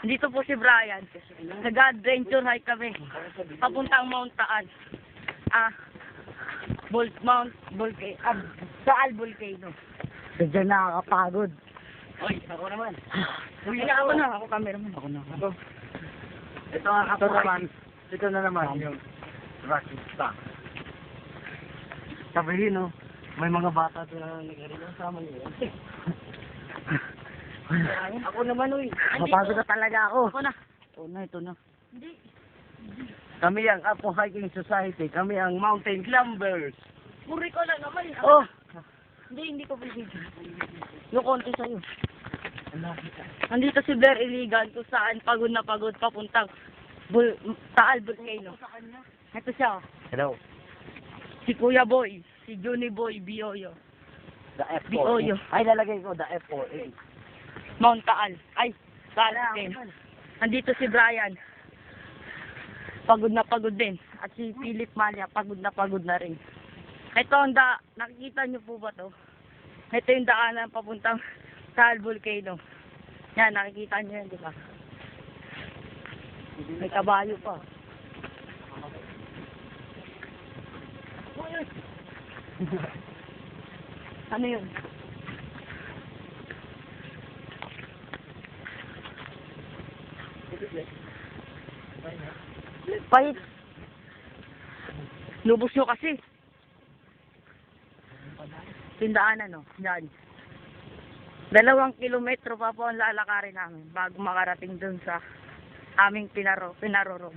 Dito po si Brian. Nag-adventure hike kami. Papuntang Mount Taal. Taal Volcano. Diyan nakakapagod. Oy, ako naman. Ako cameraman. Ako na. Ito ang ako naman. Ito na naman yung rocket stock. Sabihin, no, may mga bata doon na nag-aaral sama niyo. Ako naman, uy. Mapagod na talaga ako. Ako na. Ito na. Kami ang Apo Hiking Society. Kami ang Mountain Climbers. Puri ko na naman. Oh! Hindi ko pwede. Yung konti sa'yo. Nandito si Blair Iligan kung saan pagod na pagod papuntang Taal Volcano. Ito siya. Hello. Si Kuya Boy. Si Juni Boy Bioyo. The F4. Bioyo. Ay, lalagay ko the F4. Mount Taal. Taal Volcano. Nandito si Brian. Pagod na pagod din. At si Philip Malia, pagod na rin. Ito ang nakikita niyo po ba to? Ito yung daanan papuntang Taal Volcano. Yan, nakikita niyo yan, di ba? May kabayo pa. Ano yun? Pahit. Lubos nyo kasi. Tindaan ano, yan. 2 kilometro pa po ang lalakarin namin bago makarating dun sa aming pinaroroob.